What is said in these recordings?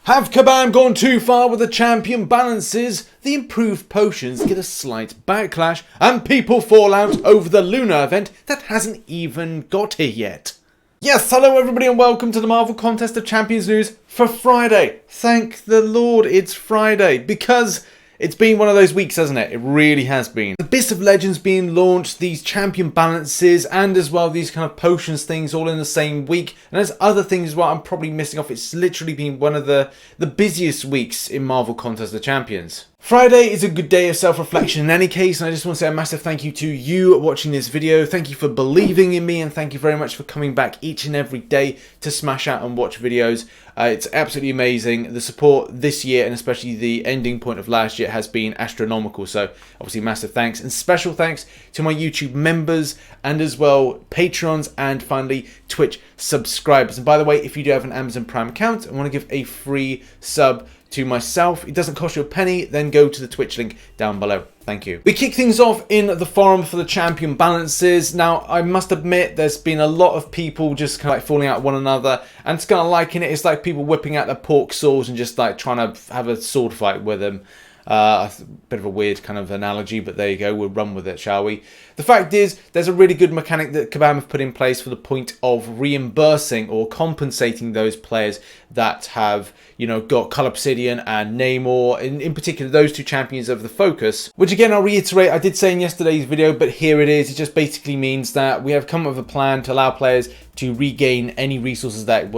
Have Kabam gone too far with the champion balances? The improved potions get a slight backlash and people fall out over the Lunar event that hasn't even got here yet. Yes, hello everybody and welcome to the Marvel Contest of Champions news for Friday. Thank the Lord it's Friday because it's been one of those weeks, hasn't it? It really has been. The Abyss of Legends being launched, these champion balances, and as well these kind of potions things all in the same week. And there's other things as well I'm probably missing off. It's literally been one of the busiest weeks in Marvel Contest of Champions. Friday is a good day of self-reflection in any case, and I just want to say a massive thank you to you watching this video. Thank you for believing in me, and thank you very much for coming back each and every day to smash out and watch videos. It's absolutely amazing. The support this year, and especially the ending point of last year, has been astronomical. So obviously massive thanks, and special thanks to my YouTube members, and as well Patrons, and finally Twitch subscribers. And by the way, if you do have an Amazon Prime account and want to give a free sub to myself, it doesn't cost you a penny, then go to the Twitch link down below. Thank you. We kick things off in the forum for the champion balances. Now, I must admit, there's been a lot of people just kind of like falling out one another, and it's kind of liking it. It's like people whipping out their pork saws and just like trying to have a sword fight with them. A bit of a weird kind of analogy, but there you go, we'll run with it, shall we? The fact is, there's a really good mechanic that Kabam have put in place for the point of reimbursing or compensating those players that have, you know, got Cull Obsidian and Namor, in particular those two champions of the focus, which again I'll reiterate, I did say in yesterday's video, but here it is. It just basically means that we have come up with a plan to allow players to regain any resources that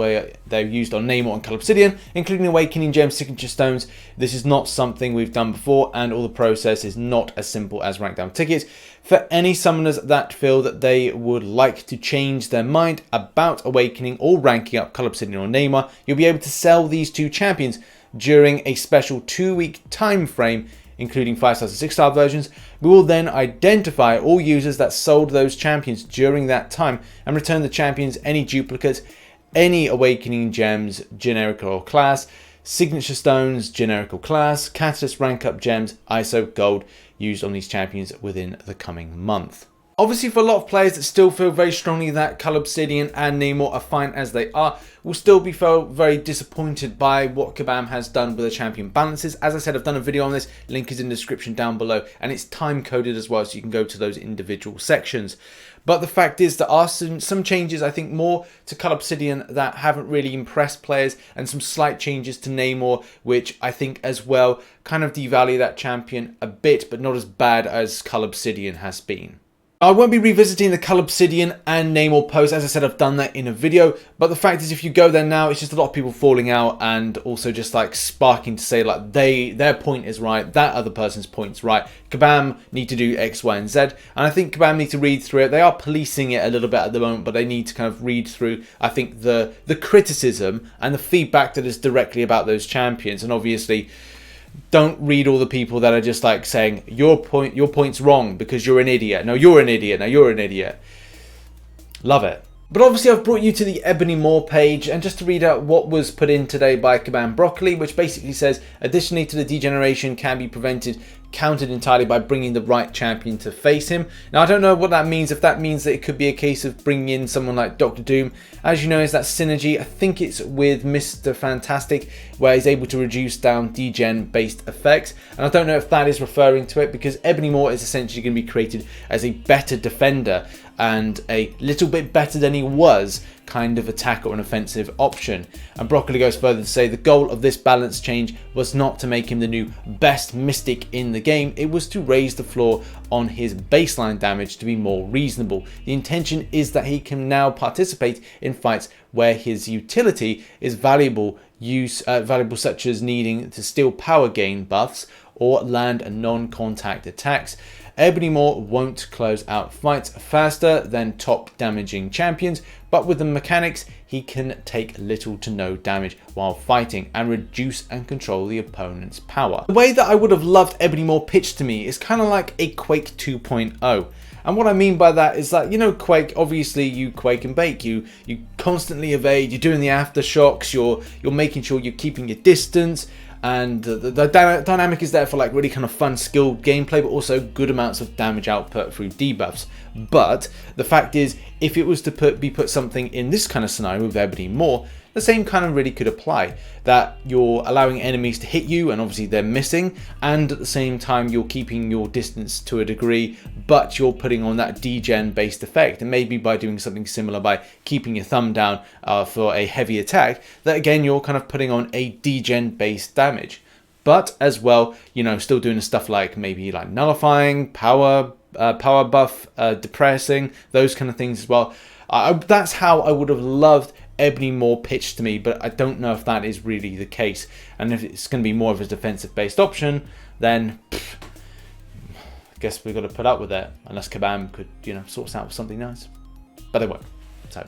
they're used on Namor and Cull Obsidian, including Awakening Gems, Signature Stones. This is not something we've done before, and all the process is not as simple as rank down tickets. For any summoners that feel that they would like to change their mind about Awakening or ranking up Cull Obsidian or Namor, you'll be able to sell these two champions during a special 2-week time frame, including 5-star and 6-star versions. We will then identify all users that sold those champions during that time and return the champions any duplicates, any Awakening Gems, generic or class, Signature Stones, generic or class, Catalyst rank up gems, ISO, gold, used on these champions within the coming month. Obviously, for a lot of players that still feel very strongly that Cull Obsidian and Namor are fine as they are, will still be very disappointed by what Kabam has done with the champion balances. As I said, I've done a video on this, link is in the description down below, and it's time coded as well, so you can go to those individual sections. But the fact is there are some changes, I think, more to Cull Obsidian that haven't really impressed players, and some slight changes to Namor, which I think as well kind of devalue that champion a bit, but not as bad as Cull Obsidian has been. I won't be revisiting the Cull Obsidian and Namor post. As I said, I've done that in a video, but the fact is if you go there now, it's just a lot of people falling out and also just like sparking to say like their point is right, that other person's point is right. Kabam need to do X, Y, and Z, and I think Kabam need to read through it. They are policing it a little bit at the moment, but they need to kind of read through, I think, the criticism and the feedback that is directly about those champions, and obviously don't read all the people that are just like saying your point's wrong because you're an idiot. No, you're an idiot. No, you're an idiot. Love it. But obviously I've brought you to the Ebony Maw page, and just to read out what was put in today by Kabam Broccoli, which basically says, additionally to the degeneration can be countered entirely by bringing the right champion to face him. Now I don't know what that means, if that means that it could be a case of bringing in someone like Dr. Doom. As you know, is that synergy, I think it's with Mr. Fantastic, where he's able to reduce down degen based effects, and I don't know if that is referring to it, because Ebony Maw is essentially going to be created as a better defender and a little bit better than he was kind of attack or an offensive option. And Broccoli goes further to say the goal of this balance change was not to make him the new best mystic in the game, it was to raise the floor on his baseline damage to be more reasonable. The intention is that he can now participate in fights where his utility is valuable, such as needing to steal power gain buffs or land non-contact attacks. Ebony Maw won't close out fights faster than top damaging champions, but with the mechanics he can take little to no damage while fighting and reduce and control the opponent's power. The way that I would have loved Ebony Maw pitched to me is kind of like a Quake 2.0. And what I mean by that is that, you know, Quake, obviously you quake and bake, you constantly evade, you're doing the aftershocks, you're making sure you're keeping your distance, and the dynamic is there for like really kind of fun skilled gameplay, but also good amounts of damage output through debuffs. But the fact is, if it was to be put something in this kind of scenario with Ebony Maw, the same kind of really could apply, that you're allowing enemies to hit you and obviously they're missing, and at the same time you're keeping your distance to a degree, but you're putting on that degen based effect, and maybe by doing something similar by keeping your thumb down for a heavy attack, that again you're kind of putting on a degen based damage. But as well, you know, still doing stuff like maybe like nullifying, power buff, depressing, those kind of things as well. That's how I would have loved Ebony Maw pitched to me, but I don't know if that is really the case. And if it's going to be more of a defensive based option, then I guess we've got to put up with it, unless Kabam could, you know, sort us out with something nice. But they won't. So,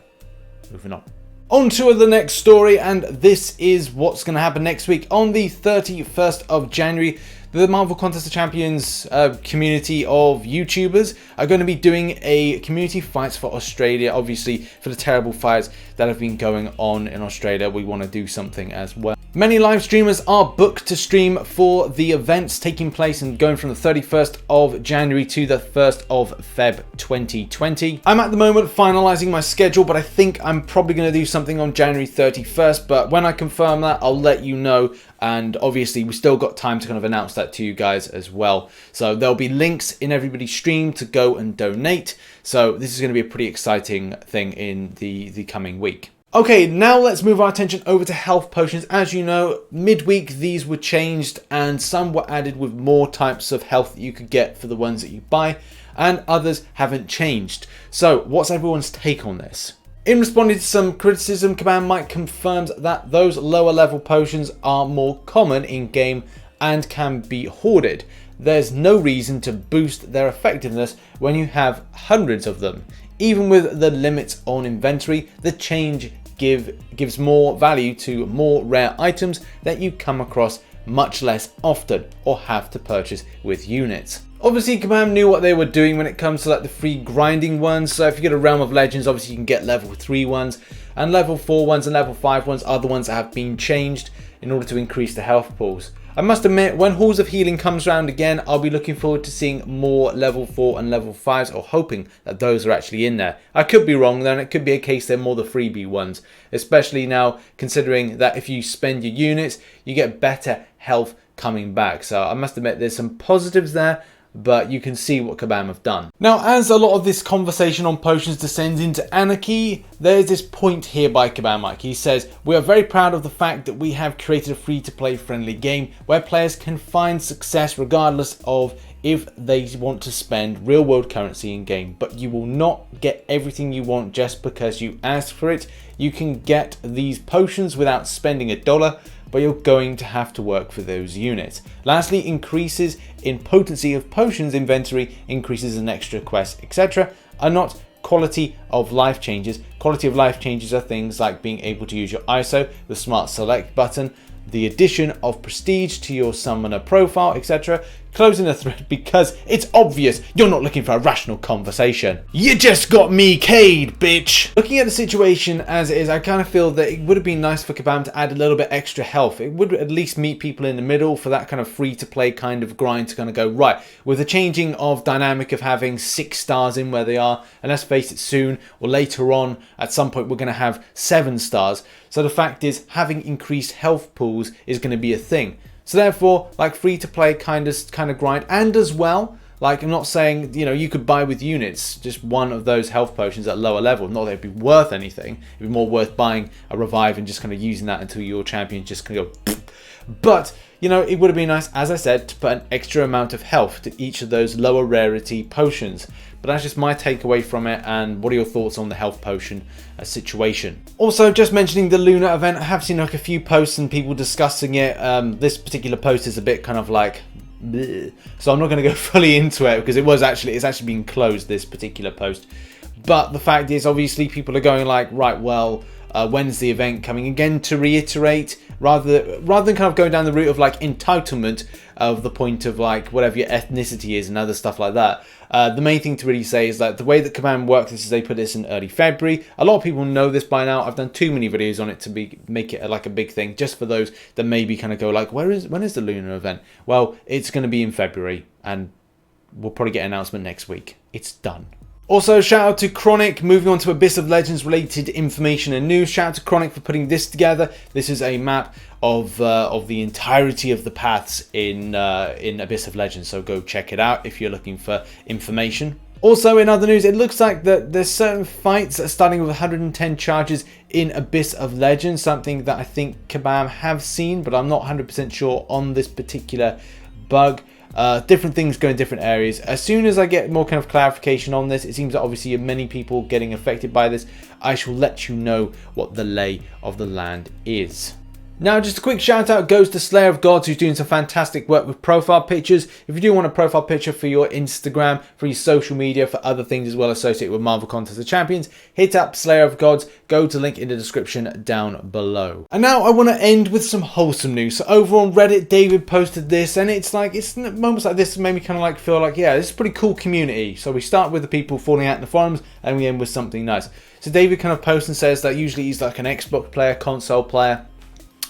moving on. On to the next story, and this is what's going to happen next week. On the 31st of January, the Marvel Contest of Champions community of YouTubers are going to be doing a community fights for Australia. Obviously, for the terrible fires that have been going on in Australia, we want to do something as well. Many live streamers are booked to stream for the events taking place and going from the 31st of January to the 1st of Feb 2020. I'm at the moment finalizing my schedule, but I think I'm probably going to do something on January 31st. But when I confirm that, I'll let you know. And obviously, we still got time to kind of announce that to you guys as well. So there'll be links in everybody's stream to go and donate. So this is going to be a pretty exciting thing in the coming week. Okay, now let's move our attention over to health potions. As you know, midweek these were changed and some were added with more types of health that you could get for the ones that you buy, and others haven't changed. So what's everyone's take on this? In responding to some criticism, Command Mike confirms that those lower level potions are more common in game and can be hoarded. There's no reason to boost their effectiveness when you have hundreds of them. Even with the limits on inventory, the change gives more value to more rare items that you come across much less often or have to purchase with units. Obviously, Kabam knew what they were doing when it comes to like the free grinding ones. So if you get a Realm of Legends, obviously you can get level 3 ones, and level 4 ones and level 5 ones are the ones that have been changed in order to increase the health pools. I must admit, when Halls of Healing comes around again, I'll be looking forward to seeing more level 4 and level 5s, or hoping that those are actually in there. I could be wrong though, and it could be a case they're more the freebie ones, especially now considering that if you spend your units, you get better health coming back. So I must admit there's some positives there, but you can see what Kabam have done. Now, as a lot of this conversation on potions descends into anarchy, there's this point here by Kabam Mike. He says, "We are very proud of the fact that we have created a free-to-play friendly game where players can find success regardless of if they want to spend real-world currency in game, but you will not get everything you want just because you ask for it. You can get these potions without spending $1, but you're going to have to work for those units. Lastly, increases in potency of potions inventory, increases in extra quests, etc. are not quality of life changes. Quality of life changes are things like being able to use your ISO, the smart select button, the addition of prestige to your summoner profile, etc. Closing the thread because it's obvious you're not looking for a rational conversation. You just got me K'd, bitch. Looking at the situation as it is, I kind of feel that it would have been nice for Kabam to add a little bit extra health. It would at least meet people in the middle for that kind of free-to-play kind of grind to kind of go, right, with the changing of dynamic of having 6 stars in where they are, and let's face it, soon or later on, at some point, we're going to have 7 stars. So the fact is, having increased health pools is going to be a thing. So therefore, like free-to-play kind of grind, and as well, like I'm not saying, you know, you could buy with units just one of those health potions at lower level. Not that it'd be worth anything. It'd be more worth buying a revive and just kind of using that until your champion just kind of go. But, you know, it would have been nice, as I said, to put an extra amount of health to each of those lower rarity potions. But that's just my takeaway from it. And what are your thoughts on the health potion situation? Also, just mentioning the Lunar event, I have seen like a few posts and people discussing it. This particular post is a bit kind of like, bleh. So I'm not going to go fully into it because it's actually been closed, this particular post. But the fact is, obviously, people are going like, right, well, when's the event coming? Again, to reiterate, rather than kind of going down the route of like entitlement of the point of like whatever your ethnicity is and other stuff like that. The main thing to really say is that the way that Command works is they put this in early February. A lot of people know this by now. I've done too many videos on it to make it like a big thing, just for those that maybe kind of go like, when is the Lunar event? Well, it's going to be in February, and we'll probably get an announcement next week. It's done. Also, shout out to Chronic, moving on to Abyss of Legends related information and news. Shout out to Chronic for putting this together. This is a map of the entirety of the paths in Abyss of Legends, so go check it out if you're looking for information. Also, in other news, it looks like that there's certain fights that are starting with 110 charges in Abyss of Legends, something that I think Kabam have seen, but I'm not 100% sure on this particular bug. Different things go in different areas. As soon as I get more kind of clarification on this, it seems that obviously many people getting affected by this, I shall let you know what the lay of the land is. Now, just a quick shout out goes to Slayer of Gods, who's doing some fantastic work with profile pictures. If you do want a profile picture for your Instagram, for your social media, for other things as well associated with Marvel Contest of Champions, hit up Slayer of Gods. Go to the link in the description down below. And now I want to end with some wholesome news. So over on Reddit, David posted this, and it's moments like this made me kind of like feel like, yeah, this is a pretty cool community. So we start with the people falling out in the forums, and we end with something nice. So David kind of posts and says that usually he's like an Xbox player, console player.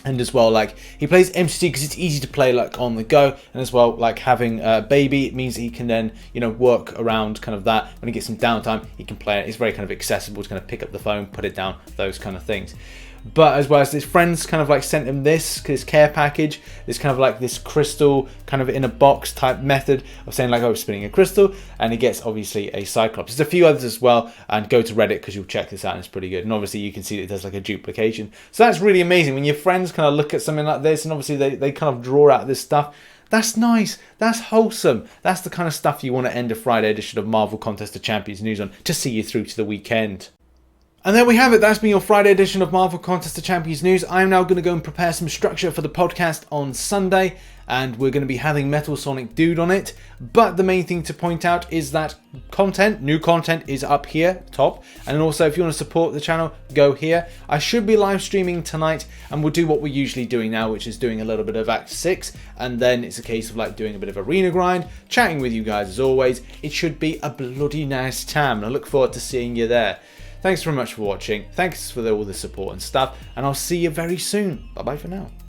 And as well, like, he plays MCOC because it's easy to play like on the go, and as well, like having a baby, it means that he can then, you know, work around kind of that. When he gets some downtime, he can play it. It's very kind of accessible to kind of pick up the phone, put it down, those kind of things. But as well as his friends kind of like sent him this care package, this kind of like this crystal kind of in a box type method of saying like, oh, spinning a crystal, and he gets obviously a Cyclops. There's a few others as well, and go to Reddit because you'll check this out and it's pretty good. And obviously you can see that it does like a duplication. So that's really amazing when your friends kind of look at something like this and obviously they kind of draw out this stuff. That's nice. That's wholesome. That's the kind of stuff you want to end a Friday edition of Marvel Contest of Champions news on to see you through to the weekend. And there we have it. That's been your Friday edition of Marvel Contest of Champions news. I'm now going to go and prepare some structure for the podcast on Sunday, and we're going to be having Metal Sonic Dude on it. But the main thing to point out is that new content is up here, top. And also, if you want to support the channel, go here. I should be live streaming tonight, and we'll do what we're usually doing now, which is doing a little bit of Act 6. And then it's a case of like doing a bit of arena grind, chatting with you guys as always. It should be a bloody nice time, and I look forward to seeing you there. Thanks very much for watching. Thanks for all the support and stuff, and I'll see you very soon. Bye bye for now.